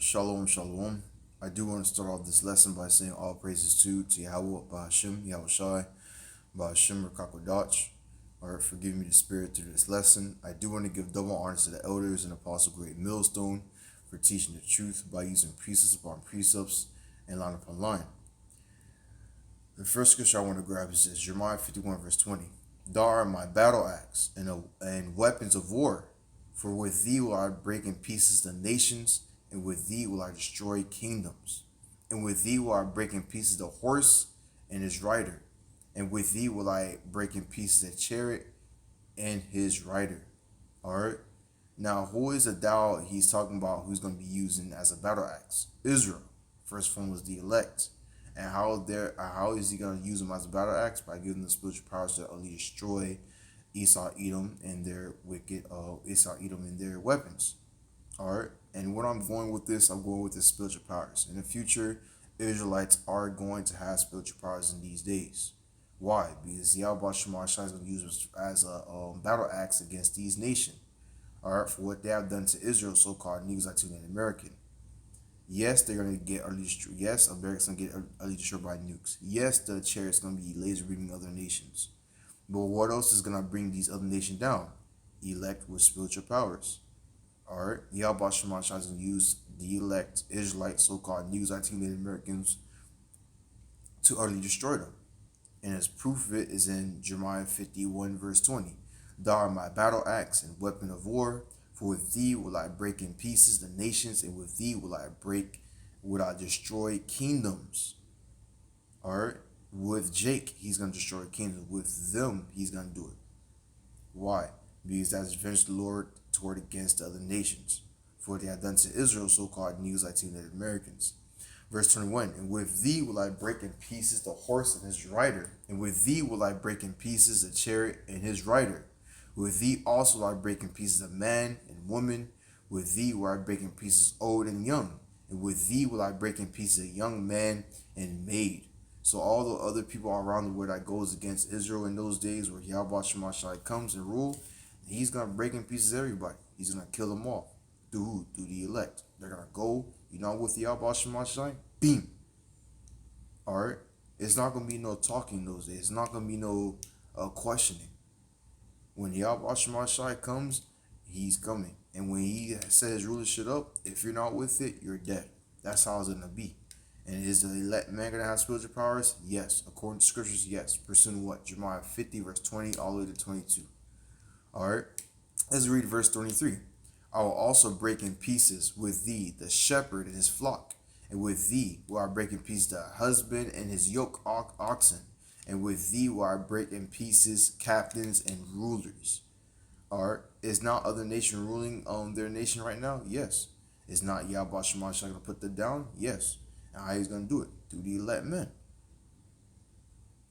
Shalom, shalom. I do want to start off this lesson by saying all praises to YAHAWAH, BAHASHAM, YAHAWASHI, BAHASHAM, QADASH. Alright, for giving me the spirit through this lesson. I do want to give double honors to the elders and Apostle GREATMILLSTONE for teaching the truth by using precepts upon precepts and line upon line. The first scripture I want to grab is Jeremiah 51 verse 20. Thou art my battle axe and weapons of war, for with thee will I break in pieces the nations, and with thee will I destroy kingdoms. And with thee will I break in pieces the horse and his rider, and with thee will I break in pieces the chariot and his rider. Alright? Now, who is the thou he's talking about who's going to be using as a battle axe? Israel. First one was the elect. And how is he going to use them as a battle axe? By giving them the spiritual powers to only destroy Esau, Edom, and their weapons. Alright? And what I'm going with this, I'm going with the spiritual powers. In the future, Israelites are going to have spiritual powers in these days. Why? Because YAHAWASHI is going to use it as a battle axe against these nations. Alright, for what they have done to Israel, so-called Negroes, Latino, American. Yes, they're going to get early destroyed. Yes, America's going to get early destroyed by nukes. Yes, the chariot's going to be laser beaming other nations. But what else is going to bring these other nations down? Elect with spiritual powers. Alright, YAHAWASHI is going to use the elect Israelites, so-called Negroes, Latino, Americans, to utterly destroy them. And as proof of it is in Jeremiah 51 verse 20. Thou art my battle axe and weapon of war, for with thee will I break in pieces the nations, and with thee will I destroy kingdoms. Alright? With Jake, he's going to destroy kingdoms. With them, he's going to do it. Why? Because that's vengeance the Lord toward against the other nations, for what they have done to Israel, so-called Negroes, Latino, Americans. Verse 21, and with thee will I break in pieces the horse and his rider, and with thee will I break in pieces the chariot and his rider. With thee also will I break in pieces a man and woman. With thee will I break in pieces old and young. And with thee will I break in pieces a young man and maid. So all the other people around the world that goes against Israel in those days where YAHAWASHI comes and rule, he's going to break in pieces everybody. He's going to kill them all. Through who? Through the elect. They're going to go, with YAHAWASHI, beam. Alright? It's not going to be no talking those days. It's not going to be no questioning. When YAHAWASHI comes, he's coming. And when he set his rulership up, if you're not with it, you're dead. That's how it's going to be. And is the elect man going to have spiritual powers? Yes. According to scriptures, yes. Pursuing what? Jeremiah 50 verse 20 all the way to 22. Alright. Let's read verse 23. I will also break in pieces with thee the shepherd and his flock. And with thee will I break in pieces the husband and his yoke oxen. And with thee will I break in pieces captains and rulers. Alright. Is not other nation ruling their nation right now? Yes. Is not YAHAWASHI going to put them down? Yes. And how he's going to do it? Through the elect men.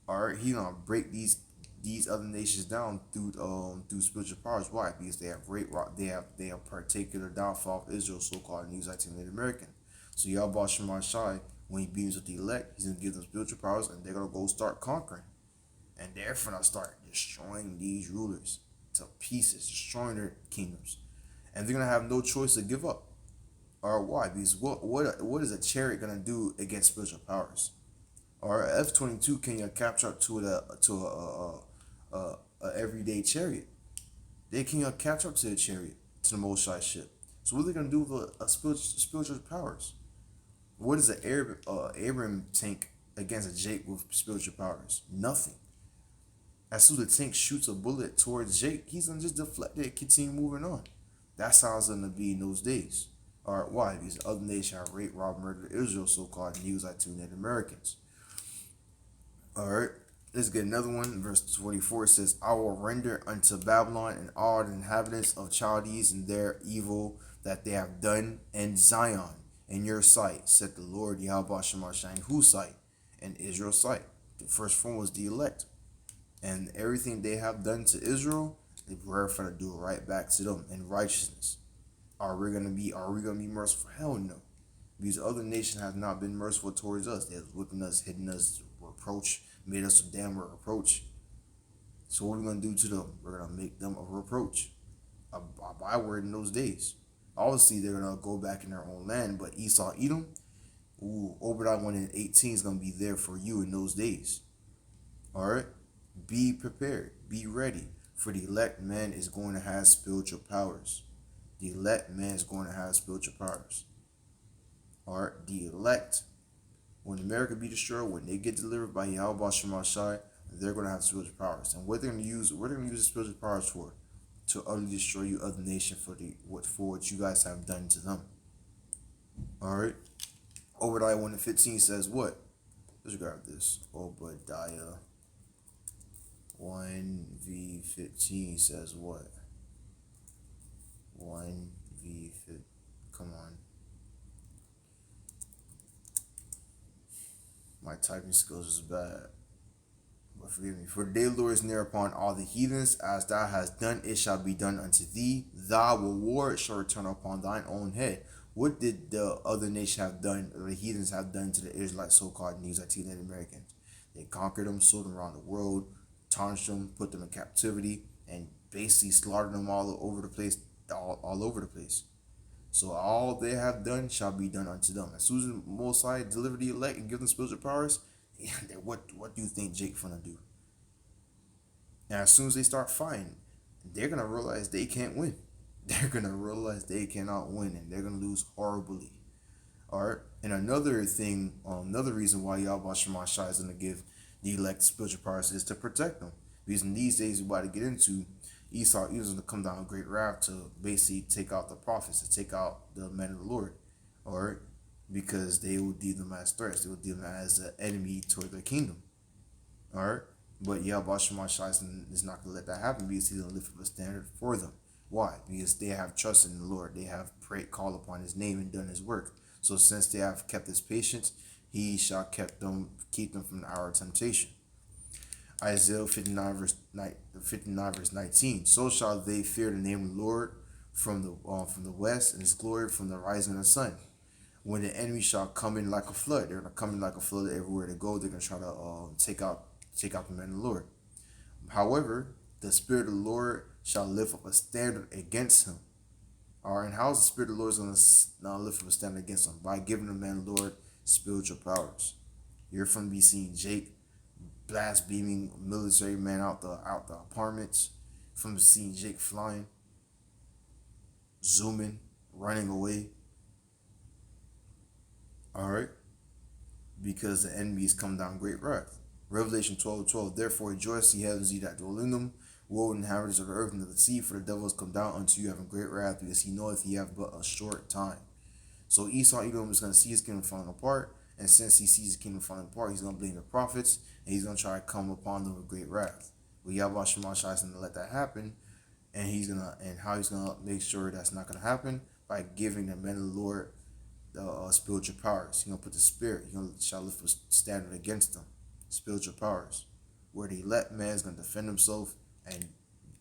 Alright. He's going to break these other nations down through spiritual powers. Why? Because they have particular downfall of Israel, so-called Negroes, Latino, American. So YAHAWASHI, when he beams with the elect, he's going to give them spiritual powers, and they're going to go start conquering. And they're going to start destroying these rulers to pieces, destroying their kingdoms. And they're going to have no choice to give up. Or why? Because what is a chariot going to do against spiritual powers? Or F-22 can capture up to a everyday chariot. They can catch up to the chariot, to the Most High ship. So what are they going to do with a spiritual powers? What is an Abraham tank against a Jake with spiritual powers? Nothing. As soon as the tank shoots a bullet towards Jake, he's going to just deflect it and continue moving on. That's how it's going to be in those days. Alright, why? Because other nations have raped, robbed, murdered Israel, so-called Negroes, Latino, Americans. Alright, let's get another one. Verse 24 says, I will render unto Babylon and all the inhabitants of Chaldees and their evil that they have done in Zion in your sight, said the Lord YAHAWASHI, in whose sight? In Israel's sight. The first form was the elect. And everything they have done to Israel, we're going to do it right back to them in righteousness. Are we gonna be merciful? Hell no. These other nations have not been merciful towards us. They have whipping us, hitting us, reproach, made us a damn reproach. So what are we gonna do to them? We're gonna make them a reproach. A byword in those days. Obviously, they're gonna go back in their own land, but Esau, Edom, Obadiah 1 and 18 is gonna be there for you in those days. All right, be prepared, be ready, for the elect man is going to have spiritual powers. The elect man is going to have spiritual powers. All right, the elect, when America be destroyed, when they get delivered by YAHAWASHI, they're going to have spiritual powers. And what they're going to use the spiritual powers for? To utterly destroy you, other nation, for what you guys have done to them. All right. Obadiah 1 and 15 says what? Let's grab this. Obadiah 1v15 says what? 1v15. Come on. My typing skills is bad. But forgive me. For the day of the Lord is near upon all the heathens. As thou hast done, it shall be done unto thee. Thy reward shall return upon thine own head. What did the other nation have done, or the heathens have done to the Israelites, so-called Native Americans? They conquered them, sold them around the world, tarnished them, put them in captivity, and basically slaughtered them all over the place, all over the place. So all they have done shall be done unto them. As soon as the Most High deliver the elect and give them spiritual powers, what do you think Jake finna do? And as soon as they start fighting, they're gonna realize they can't win. They're gonna realize they cannot win, and they're gonna lose horribly. All right. And another thing, another reason why YAHAWASHI is gonna give the elect spiritual powers is to protect them. Because in these days we're about to get into, Esau is going to come down a great wrath to basically take out the prophets, to take out the men of the Lord. All right. Because they will deem them as threats. They will deem them as an enemy toward their kingdom. All right. But YAHAWASHI is not going to let that happen, because he's going to lift up a standard for them. Why? Because they have trusted in the Lord. They have prayed, called upon his name, and done his work. So since they have kept his patience, he shall keep them from the hour of temptation. Isaiah 59 verse 19. So shall they fear the name of the Lord from the west, and his glory from the rising of the sun. When the enemy shall come in like a flood, they're gonna come in like a flood everywhere they go. They're gonna try to take out the men of the Lord. However, the Spirit of the Lord shall lift up a standard against him. All right, and how is the Spirit of the Lord going to lift up a standard against him? By giving the man of the Lord spiritual powers. You're going to be seeing Jake blast beaming military men out the apartments. From seeing Jake flying, zooming, running away. All right, because the enemies come down great wrath. Revelation 12:12. Therefore rejoice, ye heavens, ye that dwell in them. Woe, inhabitants of the earth and of the sea, for the devil has come down unto you having great wrath, because he knoweth he have but a short time. So Esau, Edom, is going to see his kingdom falling apart, and since he sees his kingdom falling apart, he's going to blame the prophets, and he's going to try to come upon them with great wrath. But YAHAWASHI is going to let that happen, and how he's going to make sure that's not going to happen? By giving the men of the Lord the spiritual powers. He's going to put the Spirit, shall lift a standard against them, spiritual powers, where the elect man is going to defend himself and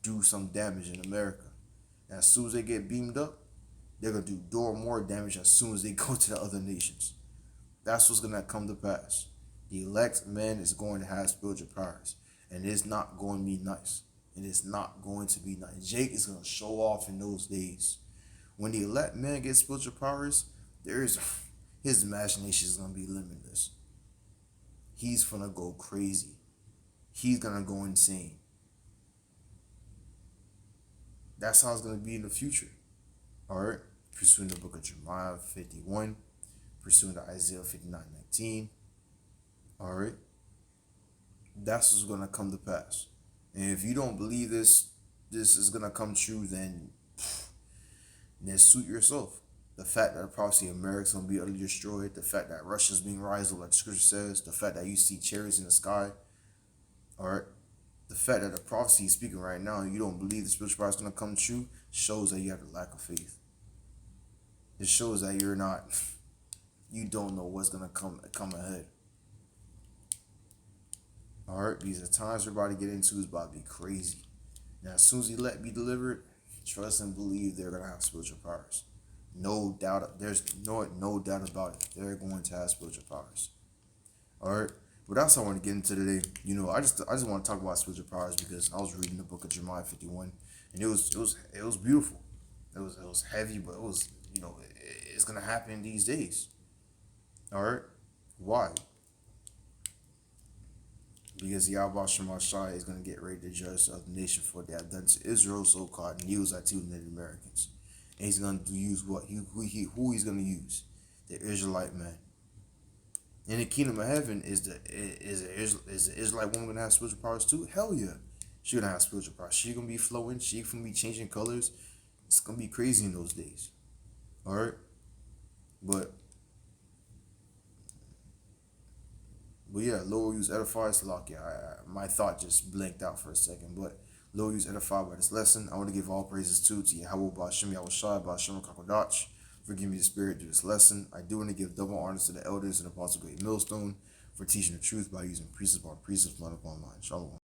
do some damage in America. And as soon as they get beamed up, they're going to do more damage as soon as they go to the other nations. That's what's going to come to pass. The elect man is going to have spiritual powers, and it's not going to be nice. And it's not going to be nice. Jake is going to show off in those days. When the elect man gets spiritual powers, his imagination is going to be limitless. He's going to go crazy. He's going to go insane. That's how it's going to be in the future. All right. Pursuing the book of Jeremiah 51. Pursuing the Isaiah 59:19. All right. That's what's going to come to pass. And if you don't believe this is going to come true, then suit yourself. The fact that prophecy of America's going to be utterly destroyed. The fact that Russia's being rised up like the scripture says. The fact that you see chariots in the sky. All right. The fact that the prophecy is speaking right now and you don't believe the spiritual power is going to come true shows that you have a lack of faith. It shows that you don't know what's going to come ahead. All right, because the times we're about to get into is about to be crazy. Now, as soon as the elect be delivered, trust and believe they're going to have spiritual powers. No doubt. There's no doubt about it. They're going to have spiritual powers. All right. But that's what I want to get into today. I just want to talk about spiritual powers because I was reading the book of Jeremiah 51, and it was beautiful. It was heavy, but it was, it's gonna happen these days. All right, why? Because Yahweh Shemashai is gonna get ready to judge the nation for what they have done to Israel, so-called Neos, Native Americans, and he's gonna use what who he's gonna use, the Israelite man. In the kingdom of heaven, is the Israelite woman gonna have spiritual powers too? Hell yeah, she gonna have spiritual powers. She gonna be flowing. She gonna be changing colors. It's gonna be crazy in those days. All right, but yeah, lower use edify Slock. Yeah, my thought just blanked out for a second. But lower use edify by this lesson. I want to give all praises to Yahawah, BAHASHAM, YAHAWASHI, BAHASHAM, QADASH for giving me the spirit to this lesson. I do want to give double honors to the elders and Apostle Great Millstone for teaching the truth by using precepts upon precepts, line upon line. Shalom.